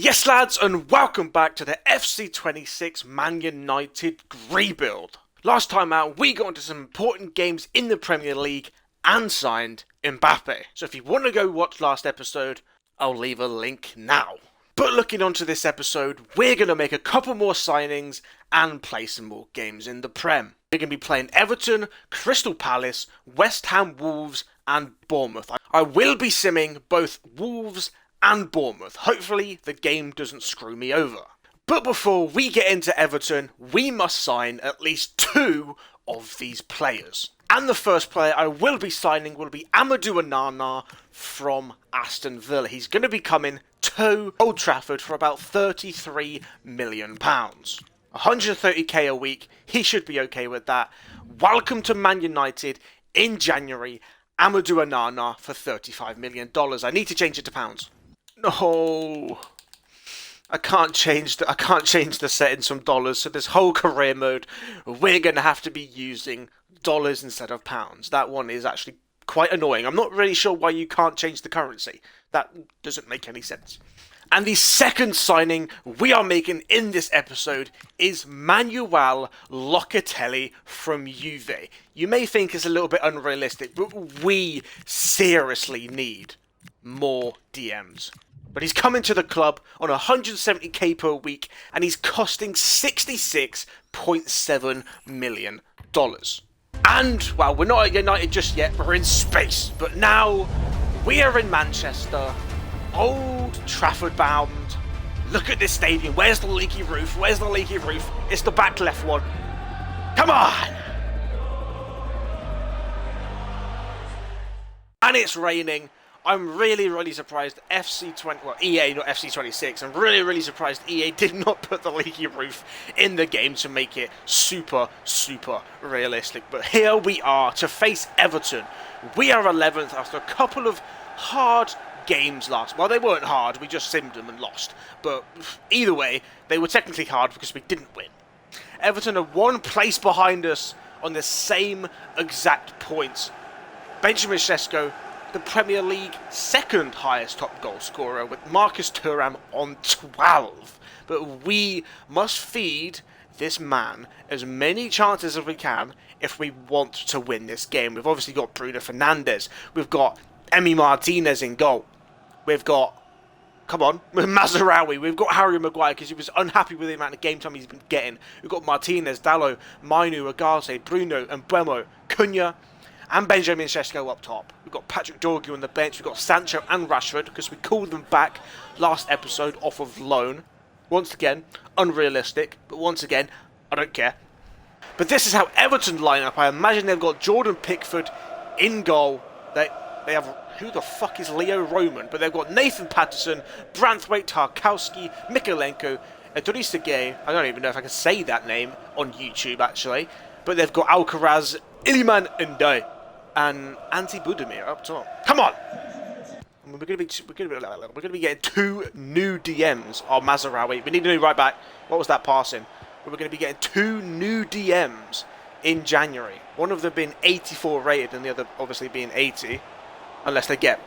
Yes lads, and welcome back to the FC26 Man United rebuild. Last time out we got into some important games in the Premier League and signed Mbappe. So if you want to go watch last episode, I'll leave a link now. But looking onto this episode, we're going to make a couple more signings and play some more games in the Prem. We're going to be playing Everton, Crystal Palace, West Ham, Wolves and Bournemouth. I will be simming both Wolves and Bournemouth. Hopefully the game doesn't screw me over. But before we get into Everton, we must sign at least two of these players. And the first player I will be signing will be Amadou Onana from Aston Villa. He's going to be coming to Old Trafford for about £33 million. 130k a week, he should be okay with that. Welcome to Man United in January, Amadou Onana for $35 million. I need to change it to pounds. No, I can't change the settings from dollars. So this whole career mode, we're gonna have to be using dollars instead of pounds. That one is actually quite annoying. I'm not really sure why you can't change the currency. That doesn't make any sense. And the second signing we are making in this episode is Manuel Locatelli from Juve. You may think it's a little bit unrealistic, but we seriously need more DMs. But he's coming to the club on 170k per week and he's costing $66.7 million. And, well, we're not at United just yet, we're in space. But now, we are in Manchester, Old Trafford bound. Look at this stadium, where's the leaky roof? Where's the leaky roof? It's the back left one. Come on! And it's raining. I'm really surprised EA, not FC26, I'm really surprised EA did not put the leaky roof in the game to make it super realistic. But here we are to face Everton. We are 11th after a couple of hard games last. Well, they weren't hard, we just simmed them and lost. But either way, they were technically hard because we didn't win. Everton are one place behind us on the same exact points. Benjamin Sesko, the Premier League second highest top goal scorer, with Marcus Thuram on 12. But we must feed this man as many chances as we can if we want to win this game. We've obviously got Bruno Fernandes, we've got Emi Martinez in goal, we've got, Mazraoui, we've got Harry Maguire because he was unhappy with the amount of game time he's been getting. We've got Martinez, Dalot, Mainu, Agate, Bruno and Mbeumo, Cunha and Benjamin Sesko up top. We've got Patrick Dorgu on the bench. We've got Sancho and Rashford because we called them back last episode off of loan. Once again, unrealistic, but once again, I don't care. But this is how Everton line up. I imagine they've got Jordan Pickford in goal. They have, who the fuck is Leo Roman? But they've got Nathan Patterson, Branthwaite, Tarkowski, Mikolenko, Idrissa Gueye. I don't even know if I can say that name on YouTube actually. But they've got Alcaraz, Iliman Ndiaye and Ante Budimir up top. Come on! We're going to be getting two new DMs. Oh, Mazraoui. We need a new right back. What was that passing? We're going to be getting two new DMs in January. One of them being 84 rated and the other obviously being 80. Unless they get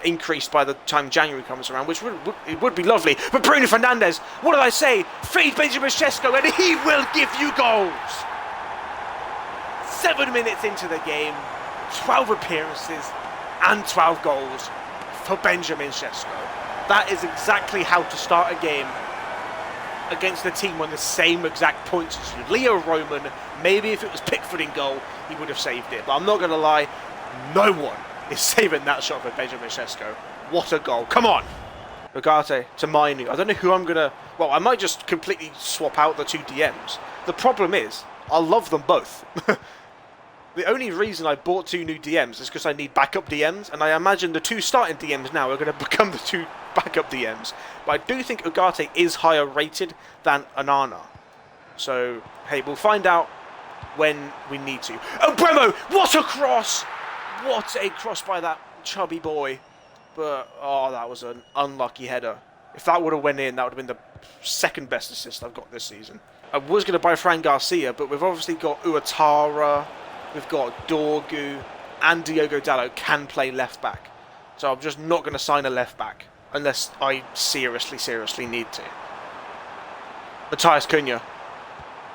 increased by the time January comes around, which would be lovely. But Bruno Fernandes, what did I say? Feed Benjamin Sesko and he will give you goals! 7 minutes into the game, 12 appearances and 12 goals for Benjamin Sesko. That is exactly how to start a game against a team on the same exact points as you. Leo Roman, maybe if it was Pickford in goal, he would have saved it. But I'm not going to lie, no one is saving that shot for Benjamin Sesko. What a goal. Come on! Agate to Mainu. I don't know who I'm going to... Well, I might just completely swap out the two DMs. The problem is, I love them both. The only reason I bought two new DMs is because I need backup DMs, and I imagine the two starting DMs now are going to become the two backup DMs. But I do think Ugarte is higher rated than Onana. So, hey, we'll find out when we need to. Oh, Bremo! What a cross! What a cross by that chubby boy. But, oh, that was an unlucky header. If that would have went in, that would have been the second best assist I've got this season. I was going to buy Fran Garcia, but we've obviously got Ouattara, we've got Dorgu, and Diogo Dalot can play left back. So I'm just not going to sign a left back. unless I seriously need to. Matthias Cunha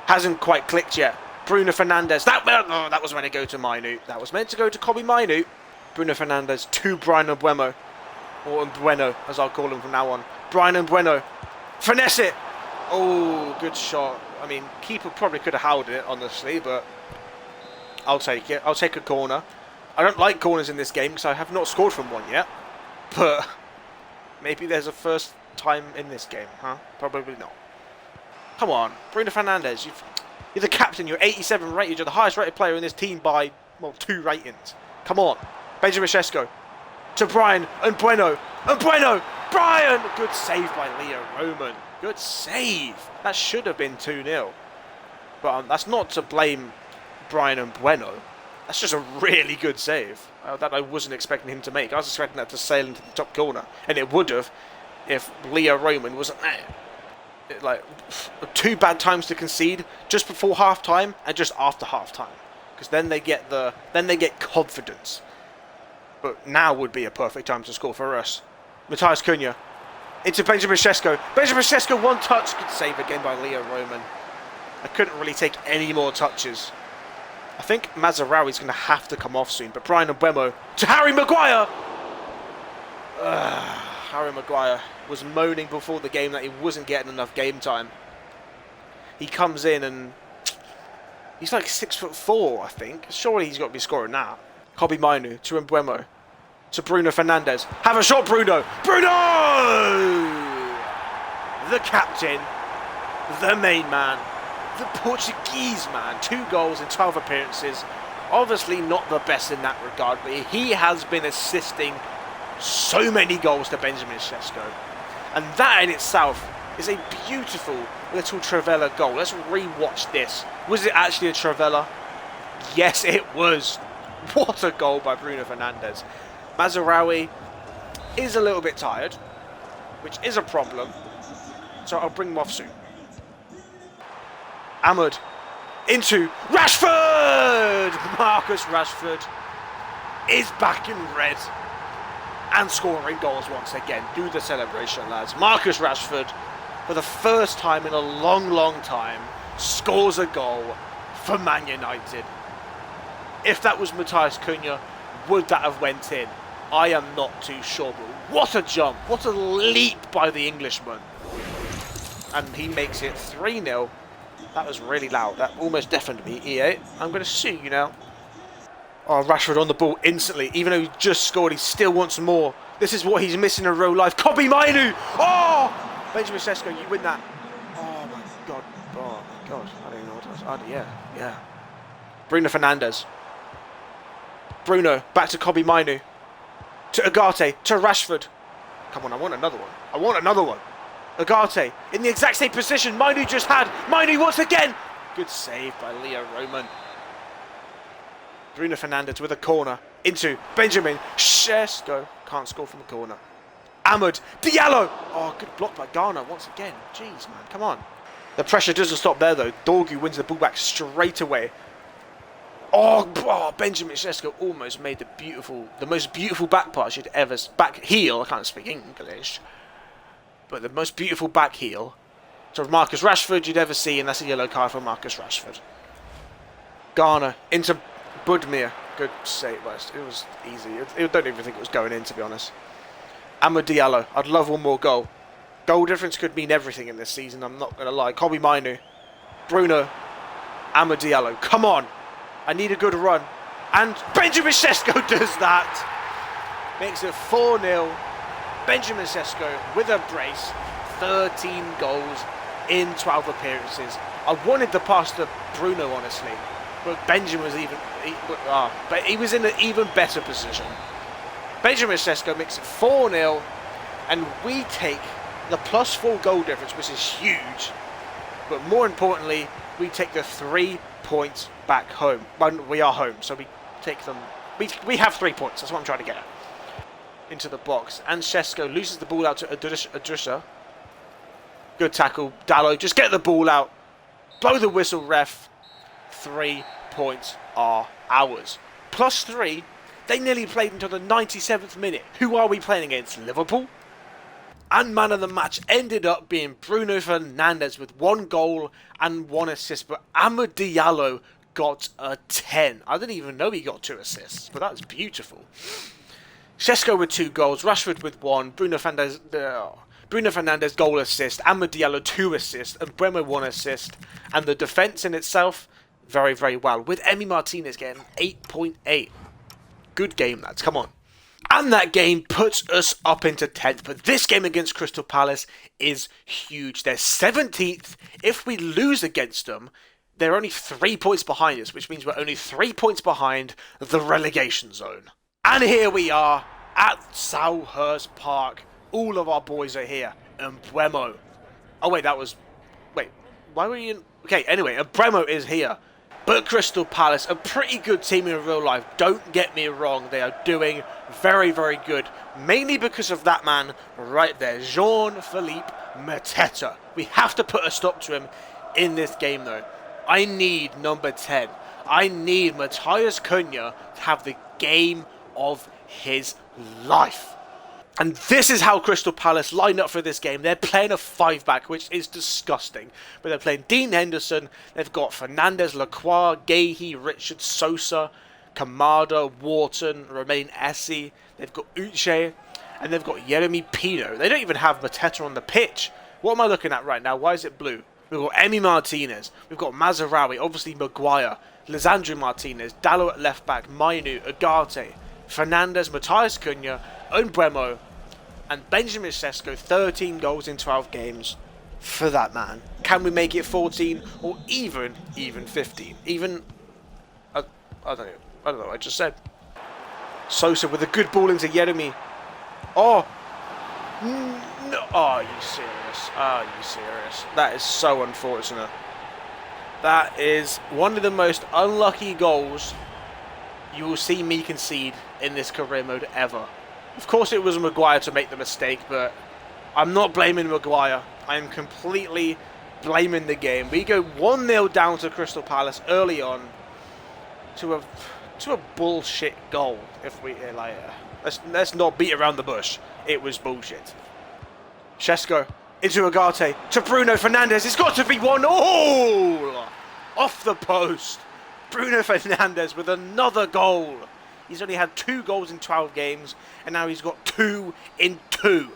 hasn't quite clicked yet. Bruno Fernandes. That was meant to go to Mainu. That was meant to go to Kobbie Mainu. Bruno Fernandes to Brian Mbeumo. Or Mbeumo, as I'll call him from now on. Brian Mbeumo. Finesse it. Oh, good shot. I mean, keeper probably could have held it, honestly, but I'll take it. I'll take a corner. I don't like corners in this game because I have not scored from one yet. But maybe there's a first time in this game, huh? Probably not. Come on, Bruno Fernandes. You're the captain. You're 87 rated. You're the highest rated player in this team by, well, 2 ratings. Come on. Benjamin Sesko to Brian Mbeumo. Mbeumo. Brian. Good save by Leo Roman. Good save. That should have been 2-0. But that's not to blame Brian Mbeumo. That's just a really good save that I wasn't expecting him to make. I was expecting that to sail into the top corner. And it would have if Leo Roman wasn't there. Like 2 bad times to concede just before half time and just after half time, because then they get confidence. But now would be a perfect time to score for us. Matthias Cunha into Benjamin Sesko. Benjamin Sesko, one touch. Good save again by Leo Roman. I couldn't really take any more touches. I think Mazraoui's going to have to come off soon. But Brian Mbeumo to Harry Maguire. Harry Maguire was moaning before the game that he wasn't getting enough game time. He comes in and he's like 6'4", I think. Surely he's got to be scoring now. Kobbie Mainu to Mbeumo to Bruno Fernandes. Have a shot, Bruno. Bruno! The captain, the main man, the Portuguese man. 2 goals in 12 appearances. Obviously not the best in that regard, but he has been assisting so many goals to Benjamin Sesko. And that in itself is a beautiful little Trivela goal. Let's re-watch this. Was it actually a Trivela? Yes, it was. What a goal by Bruno Fernandes. Mazraoui is a little bit tired, which is a problem. So I'll bring him off soon. Ahmed into Rashford! Marcus Rashford is back in red. And scoring goals once again. Do the celebration, lads. Marcus Rashford, for the first time in a long time, scores a goal for Man United. If that was Matthias Cunha, would that have went in? I am not too sure, but what a jump. What a leap by the Englishman. And he makes it 3-0. That was really loud. That almost deafened me, EA. I'm going to sue you now. Oh, Rashford on the ball instantly. Even though he just scored, he still wants more. This is what he's missing in real life. Kobbie Mainu! Oh! Benjamin Sesko, you win that. Oh, my God. Oh, my God. I don't even know what else. Yeah. Bruno Fernandes. Bruno, back to Kobbie Mainu. To Ugarte. To Rashford. Come on, I want another one. Ugarte, in the exact same position Mainu just had. Mainu once again. Good save by Leo Roman. Bruno Fernandes with a corner into Benjamin Sesko. Can't score from the corner. Ahmed Diallo. Oh, good block by Ghana once again. Jeez, man, come on. The pressure doesn't stop there, though. Dorgu wins the ball back straight away. Oh, Benjamin Sesko almost made the most beautiful back pass you'd ever... Back heel, I can't speak English. But the most beautiful back heel to Marcus Rashford you'd ever see, and that's a yellow card for Marcus Rashford. Ghana into Budmir. Good save. It was easy. I don't even think it was going in, to be honest. Ahmed Diallo. I'd love one more goal. Goal difference could mean everything in this season, I'm not going to lie. Kobbie Mainu. Bruno. Ahmed Diallo. Come on. I need a good run. And Benjamin Sesko does that. Makes it 4-0. Benjamin Sesko with a brace. 13 goals in 12 appearances. I wanted the pass to Bruno, honestly. But Benjamin was but he was in an even better position. Benjamin Sesko makes it 4-0, and we take the +4 goal difference, which is huge. But more importantly, we take the 3 points back home. Well, we are home, so we take them. We have 3 points. That's what I'm trying to get at. Into the box, and Sesko loses the ball out to Adrisha. Good tackle, Dallo. Just get the ball out. Blow the whistle, ref. 3 points are ours. +3. They nearly played until the 97th minute. Who are we playing against? Liverpool? And man of the match ended up being Bruno Fernandes with 1 goal and 1 assist. But Amad Diallo got a 10. I didn't even know he got 2 assists, but that's beautiful. Šeško with 2 goals, Rashford with 1, Bruno Fernandes goal assist, Amad Diallo 2 assists, and Bremo 1 assist. And the defence in itself, very, very well. With Emi Martinez getting 8.8. Good game, lads. Come on. And that game puts us up into 10th. But this game against Crystal Palace is huge. They're 17th. If we lose against them, they're only 3 points behind us, which means we're only 3 points behind the relegation zone. And here we are at Selhurst Park. All of our boys are here. And Bremo. Oh, wait, that was... Wait, why were you in... Okay, anyway, Bremo is here. But Crystal Palace, a pretty good team in real life. Don't get me wrong. They are doing very, very good. Mainly because of that man right there. Jean-Philippe Mateta. We have to put a stop to him in this game, though. I need number 10. I need Matheus Cunha to have the game of his life. And this is how Crystal Palace line up for this game. They're playing a 5-back, which is disgusting. But they're playing Dean Henderson. They've got Fernandes, Lacroix, Guehi, Richard, Sosa, Kamada, Wharton, Romain Esse. They've got Uche. And they've got Yeremy Pino. They don't even have Mateta on the pitch. What am I looking at right now? Why is it blue? We've got Emi Martinez. We've got Mazraoui. Obviously Maguire. Lisandro Martinez. Dallo at left back. Mainu. Ugarte. Fernandes, Matheus Cunha, Bremo, and Benjamin Šeško, 13 goals in 12 games for that man. Can we make it 14 or even 15? Even, I don't know what I just said. Sosa with a good ball into Yeremy. Oh, no. Oh, are you serious? Are you serious? That is so unfortunate. That is one of the most unlucky goals you will see me concede in this career mode ever. Of course it was Maguire to make the mistake, but I'm not blaming Maguire. I am completely blaming the game. We go 1-0 down to Crystal Palace early on to a bullshit goal. If we like, let's not beat around the bush. It was bullshit. Šeško into Ugarte to Bruno Fernandes. It's got to be 1. Oh, off the post. Bruno Fernandes with another goal. He's only had 2 goals in 12 games, and now he's got 2 in 2.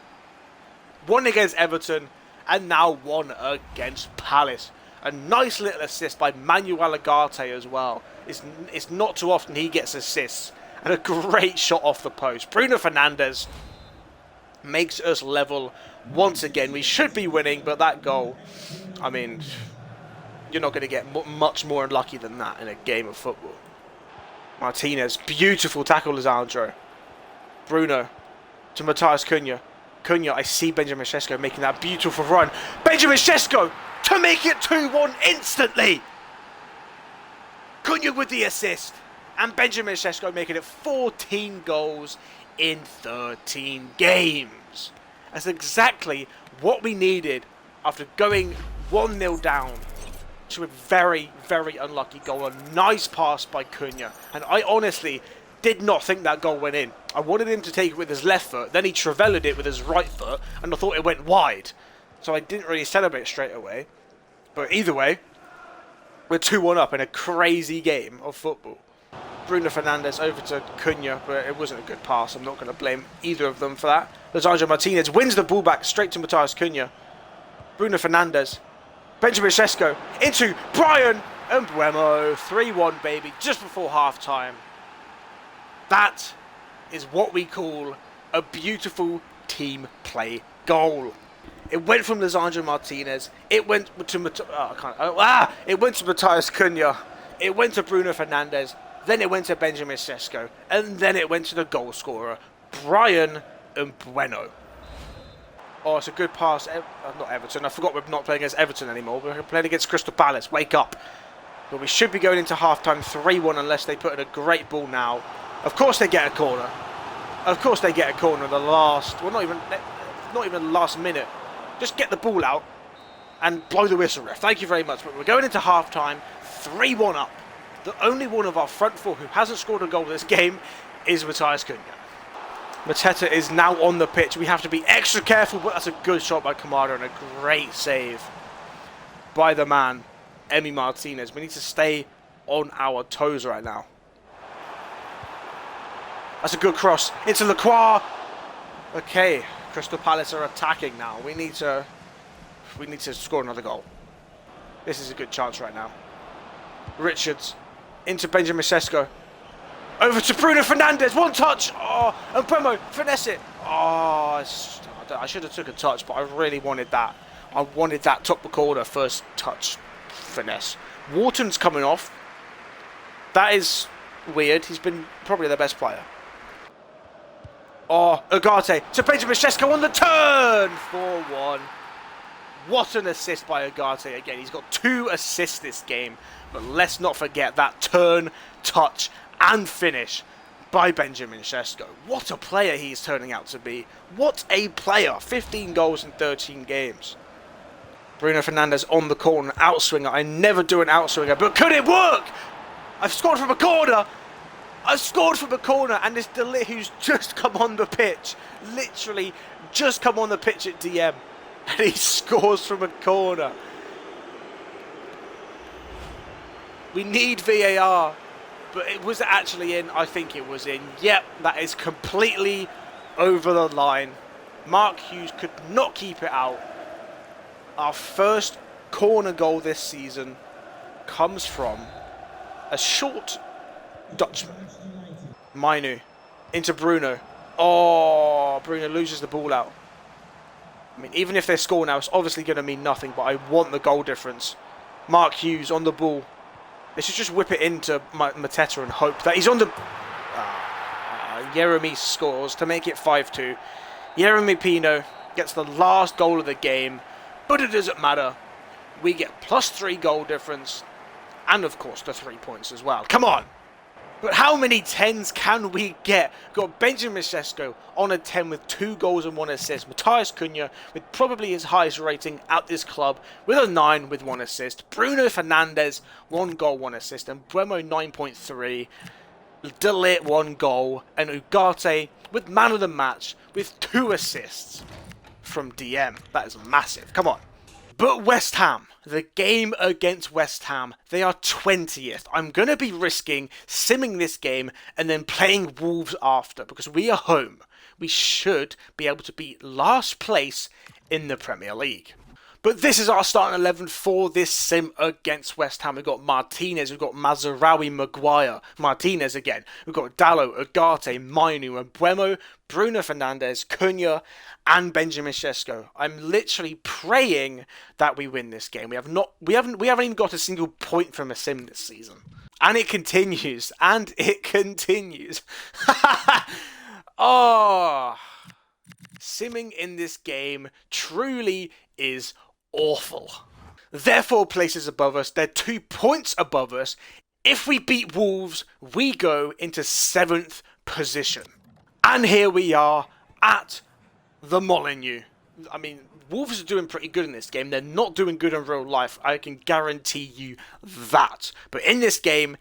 1 against Everton, and now 1 against Palace. A nice little assist by Manuel Ugarte as well. It's not too often he gets assists, and a great shot off the post. Bruno Fernandes makes us level once again. We should be winning, but that goal, I mean, you're not going to get much more unlucky than that in a game of football. Martinez, beautiful tackle, Lisandro. Bruno to Matheus Cunha. Cunha, I see Benjamin Šeško making that beautiful run. Benjamin Šeško to make it 2-1 instantly. Cunha with the assist. And Benjamin Šeško making it 14 goals in 13 games. That's exactly what we needed after going 1-0 down to a very, very unlucky goal. A nice pass by Cunha. And I honestly did not think that goal went in. I wanted him to take it with his left foot. Then he travelled it with his right foot. And I thought it went wide. So I didn't really celebrate straight away. But either way, we're 2-1 up in a crazy game of football. Bruno Fernandes over to Cunha. But it wasn't a good pass. I'm not going to blame either of them for that. Lisandro Martinez wins the ball back straight to Matheus Cunha. Bruno Fernandes. Benjamin Šeško into Brian Mbeumo. 3-1, baby, just before half-time. That is what we call a beautiful team play goal. It went from Lisandro Martinez. It went to it went to Matheus Cunha. It went to Bruno Fernandes. Then it went to Benjamin Šeško. And then it went to the goal scorer, Brian Mbeumo. Oh, it's a good pass. Not Everton. I forgot we're not playing against Everton anymore. We're playing against Crystal Palace. Wake up. But we should be going into half-time 3-1 unless they put in a great ball now. Of course they get a corner. Of course they get a corner in the last... Well, not even last minute. Just get the ball out and blow the whistle, ref. Thank you very much. But we're going into half-time 3-1 up. The only one of our front four who hasn't scored a goal this game is Matheus Cunha. Mateta is now on the pitch. We have to be extra careful, but that's a good shot by Kamada and a great save by the man, Emi Martinez. We need to stay on our toes right now. That's a good cross into Lacroix. Okay, Crystal Palace are attacking now. We need to score another goal. This is a good chance right now. Richards into Benjamin Sesko. Over to Bruno Fernandes. One touch. Oh, and Bremo finesse it. Oh, I should have took a touch, but I really wanted that. I wanted that top corner first touch finesse. Wharton's coming off. That is weird. He's been probably the best player. Oh, Ugarte to Benjamin Sesko on the turn. 4-1. What an assist by Ugarte again. He's got 2 assists this game. But let's not forget that turn, touch, and finish by Benjamin Sesko. What a player he's turning out to be. What a player. 15 goals in 13 games. Bruno Fernandes on the corner. Outswinger. I never do an outswinger, but could it work? I've scored from a corner. I've scored from a corner, and this De Ligt who's just come on the pitch. Literally just come on the pitch at DM. And he scores from a corner. We need VAR. But it was actually in. I think it was in. Yep, that is completely over the line. Mark Hughes could not keep it out. Our first corner goal this season comes from a short Dutchman. Mainu into Bruno. Oh, Bruno loses the ball out. I mean, even if they score now, it's obviously going to mean nothing, but I want the goal difference. Mark Hughes on the ball. They should just whip it into Mateta and hope that he's on the... Yeremy scores to make it 5-2. Yeremy Pino gets the last goal of the game, but it doesn't matter. We get +3 goal difference, and of course the 3 points as well. Come on! But how many 10s can we get? We've got Benjamin Sesko on a 10 with 2 goals and 1 assist. Matthias Cunha with probably his highest rating at this club with a 9 with 1 assist. Bruno Fernandes, 1 goal, 1 assist. And Bremo 9.3. De Ligt 1 goal. And Ugarte with man of the match with 2 assists from DM. That is massive. Come on. But West Ham, the game against West Ham, they are 20th. I'm going to be risking simming this game and then playing Wolves after because we are home. We should be able to beat last place in the Premier League. But this is our starting 11 for this sim against West Ham. We've got Martinez, we've got Mazraoui, Maguire, Martinez again. We've got Dallo, Ugarte, Mainu, and Bremo, Bruno Fernandes, Cunha, and Benjamin Sesko. I'm literally praying that we win this game. We haven't even got a single point from a sim this season. And it continues. And it continues. Oh, simming in this game truly is awful. They're 4 places above us. They're 2 points above us. If we beat Wolves, we go into 7th position. And here we are at the Molineux. I mean, Wolves are doing pretty good in this game. They're not doing good in real life. I can guarantee you that. But in this game,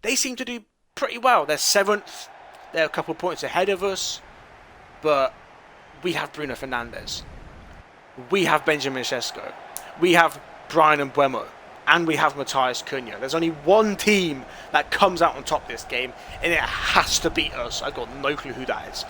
they seem to do pretty well. They're 7th. They're a couple of points ahead of us. But we have Bruno Fernandes. We have Benjamin Sesko. We have Brian and Mbeumo. And we have Matthias Cunha. There's only one team that comes out on top this game, and it has to beat us. I've got no clue who that is.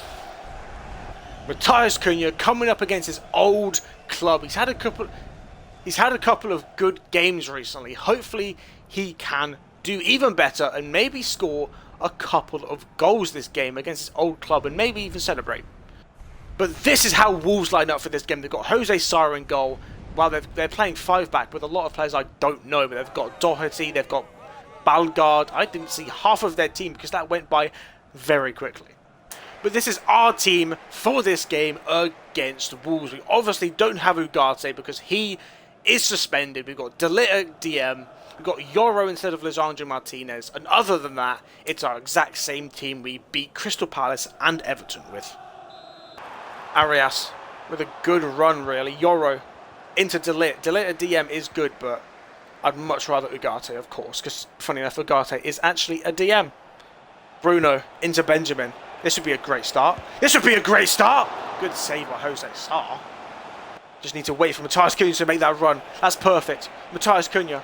Matthias Cunha coming up against his old club. He's had a couple of good games recently. Hopefully he can do even better and maybe score a couple of goals this game against his old club and maybe even celebrate. But this is how Wolves line up for this game. They've got Jose Sarr in goal. Well, they're playing 5-back with a lot of players I don't know, but they've got Doherty, they've got Balgard. I didn't see half of their team because that went by very quickly. But this is our team for this game against Wolves. We obviously don't have Ugarte because he is suspended. We've got De Ligt at DM. We've got Yoro instead of Lisandro Martinez. And other than that, it's our exact same team we beat Crystal Palace and Everton with. Arias with a good run, really. Yoro into De Ligt. De Ligt at DM is good, but I'd much rather Ugarte, of course, because funny enough, Ugarte is actually a DM. Bruno into Benjamin. This would be a great start. This would be a great start. Good save by Jose Sarr. Just need to wait for Matthias Cunha to make that run. That's perfect. Matthias Cunha.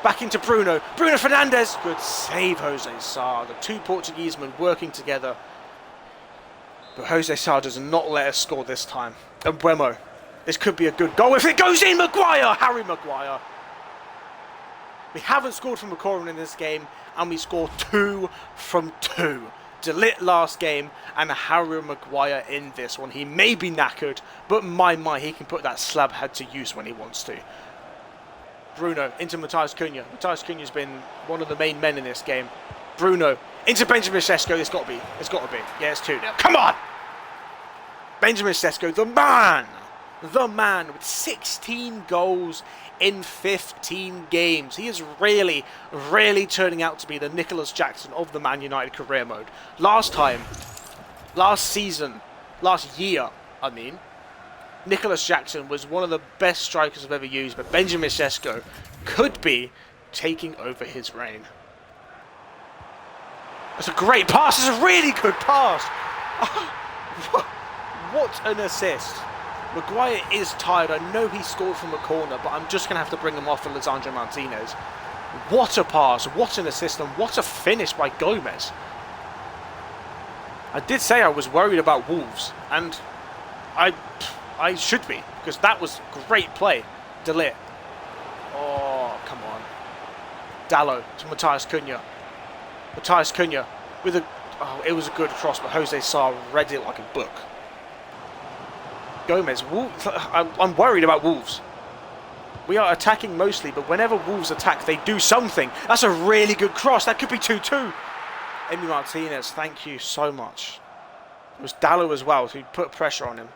Back into Bruno. Bruno Fernandes. Good save, Jose Sarr. The two Portuguese men working together. But Jose Sarr does not let us score this time. And Buemo. This could be a good goal if it goes in. Maguire. Harry Maguire. We haven't scored from a corner in this game. And we scored 2 from 2. De Ligt last game and Harry Maguire in this one. He may be knackered, but my, he can put that slab head to use when he wants to. Bruno into Matthias Cunha. Matthias Cunha's been one of the main men in this game. Bruno into Benjamin Sesko. It's got to be. It's got to be. Yeah, it's 2-0. Come on! Benjamin Sesko, the man! The man with 16 goals in 15 games. He is really, really turning out to be the Nicholas Jackson of the Man United career mode. Last year, I mean, Nicholas Jackson was one of the best strikers I've ever used, but Benjamin Sesko could be taking over his reign. That's a great pass. It's a really good pass. What an assist. Maguire is tired. I know he scored from a corner, but I'm just going to have to bring him off for Lisandro Martinez. What a pass, what an assist, and what a finish by Gomez. I did say I was worried about Wolves, and I should be, because that was great play. De Ligt. Oh, come on. Dalot to Matthias Cunha. Matthias Cunha with a... Oh, it was a good cross, but Jose Sarr read it like a book. Gomez, I'm worried about Wolves. We are attacking mostly, but whenever Wolves attack, they do something. That's a really good cross. That could be 2-2. Emi Martinez, thank you so much. It was Dalot as well, who put pressure on him.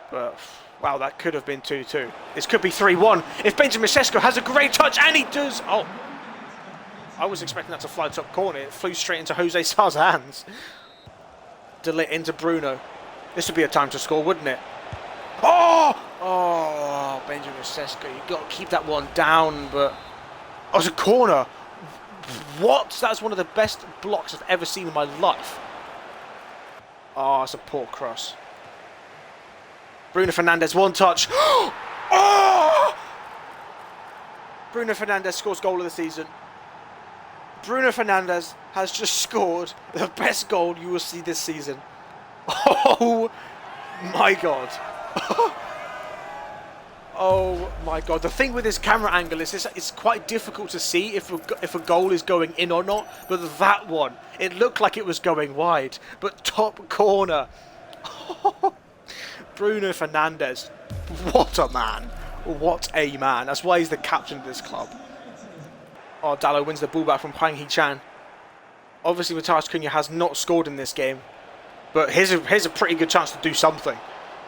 But, wow, that could have been 2-2. This could be 3-1. If Benjamin Sesko has a great touch, and he does... Oh, I was expecting that to fly top corner. It flew straight into Jose Sarr's hands. De Ligt into Bruno. This would be a time to score, wouldn't it? Oh! Oh, Benjamin Sesko. You've got to keep that one down, but... Oh, it's a corner. What? That's one of the best blocks I've ever seen in my life. Oh, it's a poor cross. Bruno Fernandes, one touch. Oh! Bruno Fernandes scores goal of the season. Bruno Fernandes has just scored the best goal you will see this season. Oh my god. Oh my god. The thing with this camera angle is it's quite difficult to see if a goal is going in or not. But that one, it looked like it was going wide. But top corner. Bruno Fernandes. What a man. What a man. That's why he's the captain of this club. Oh, Dalot wins the ball back from Hwang Hee-chan. Obviously, Matthias Cunha has not scored in this game. But here's a pretty good chance to do something.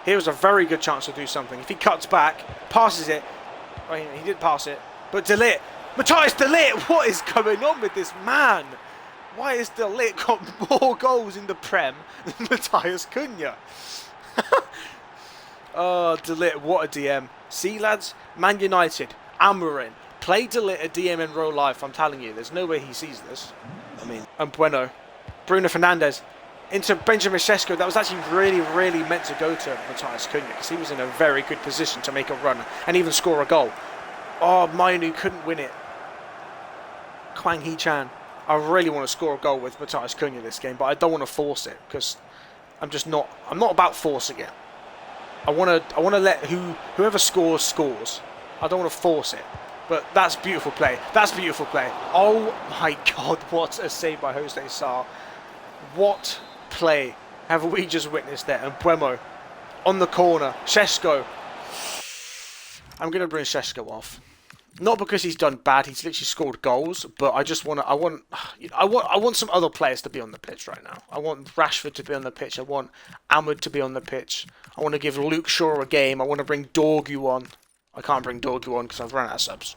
Here's a very good chance to do something. If he cuts back, passes it. Well, he did pass it. But De Ligt. Matthias De Ligt! What is going on with this man? Why has De Ligt got more goals in the Prem than Matthias Cunha? Oh, De Ligt, what a DM. See, lads? Man United. Amorim. Play De Ligt a DM in real life, I'm telling you. There's no way he sees this. I mean, and Bueno. Bruno Fernandes. Into Benjamin Sesko. That was actually really, really meant to go to Matthias Cunha because he was in a very good position to make a run and even score a goal. Oh, Mainu couldn't win it. Hwang Hee-chan. I really want to score a goal with Matthias Cunha this game, but I don't want to force it because I'm not about forcing it. I want to let whoever scores scores. I don't want to force it. But that's beautiful play. That's beautiful play. Oh my god, what a save by Jose Sarr. What play have we just witnessed there? And Buemo on the corner. Sesko. I'm going to bring Sesko off. Not because he's done bad, he's literally scored goals, but I just want I want some other players to be on the pitch right now. I want Rashford to be on the pitch. I want Ahmed to be on the pitch. I want to give Luke Shaw a game. I want to bring Dorgu on. I can't bring Dorgu on because I've run out of subs.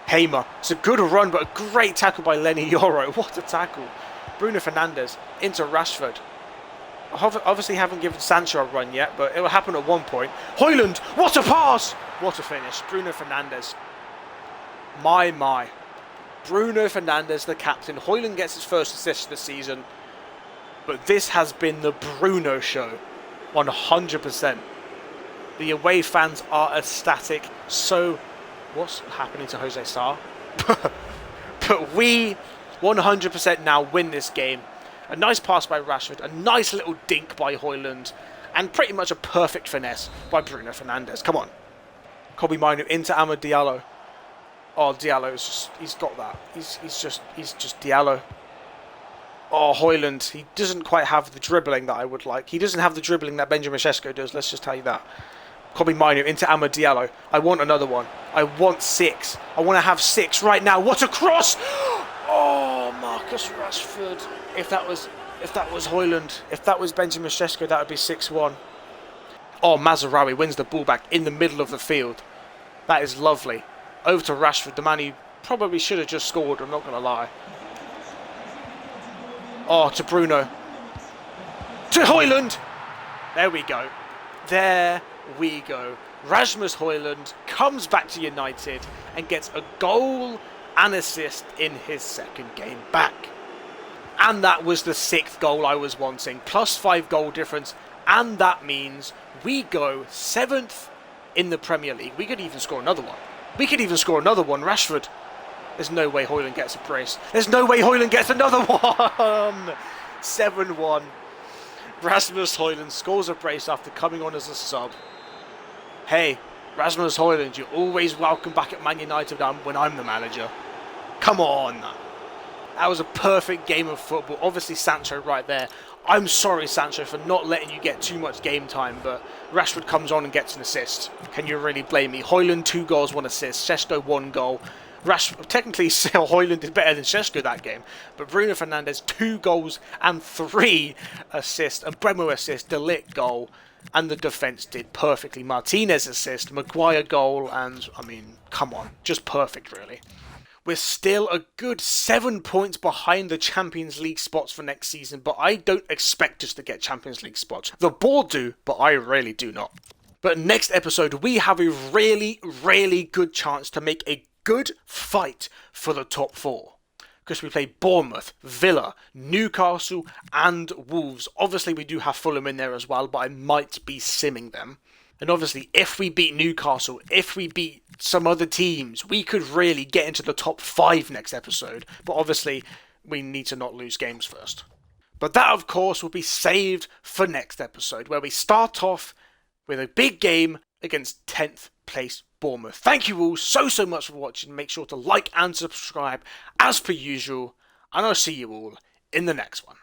Hamer. It's a good run, but a great tackle by Lenny Yoro. What a tackle. Bruno Fernandes into Rashford. I obviously haven't given Sancho a run yet, but it will happen at one point. Højlund, what a pass! What a finish. Bruno Fernandes. My. Bruno Fernandes, the captain. Højlund gets his first assist this season. but this has been the Bruno show, 100%. The away fans are ecstatic. So, what's happening to Jose Sarr? But we 100% now win this game. A nice pass by Rashford, a nice little dink by Højlund, and pretty much a perfect finesse by Bruno Fernandes. Come on. Kobbie Mainoo into Amad Diallo. Oh, Diallo's just, he's got that. He's just Diallo. Oh, Højlund, he doesn't quite have the dribbling that I would like. He doesn't have the dribbling that Benjamin Sesko does, let's just tell you that. Kobbie Mainoo into Amad Diallo. I want another one. I want 6. I want to have 6 right now. What a cross! Oh, Marcus Rashford. If that was Højlund, if that was Benjamin Sesko, that would be 6-1. Oh, Mazraoui wins the ball back in the middle of the field. That is lovely. Over to Rashford, the man who probably should have just scored, I'm not going to lie. Oh, to Bruno. To Højlund! There we go. There we go. Rasmus Højlund comes back to United and gets a goal and assist in his second game back. And that was the 6th goal I was wanting. +5 goal difference. And that means we go 7th in the Premier League. We could even score another one. Rashford. There's no way Højlund gets a brace. There's no way Højlund gets another one. 7-1. Rasmus Højlund scores a brace after coming on as a sub. Hey, Rasmus Højlund, you're always welcome back at Man United when I'm the manager. Come on. That was a perfect game of football. Obviously, Sancho right there. I'm sorry, Sancho, for not letting you get too much game time, but Rashford comes on and gets an assist. Can you really blame me? Højlund, 2 goals, 1 assist. Sesko, 1 goal. Rashford, technically, Højlund did better than Sesko that game, but Bruno Fernandes, 2 goals and 3 assists. And Bremo assist, De Ligt goal, and the defence did perfectly. Martinez assist, Maguire goal, and, I mean, come on, just perfect, really. We're still a good 7 points behind the Champions League spots for next season, but I don't expect us to get Champions League spots. The board do, but I really do not. But next episode, we have a really, really good chance to make a good fight for the top 4. Because we play Bournemouth, Villa, Newcastle, and Wolves. Obviously, we do have Fulham in there as well, but I might be simming them. And obviously, if we beat Newcastle, if we beat some other teams, we could really get into the top 5 next episode. But obviously, we need to not lose games first. But that, of course, will be saved for next episode, where we start off with a big game against 10th place Bournemouth. Thank you all so much for watching. Make sure to like and subscribe as per usual. And I'll see you all in the next one.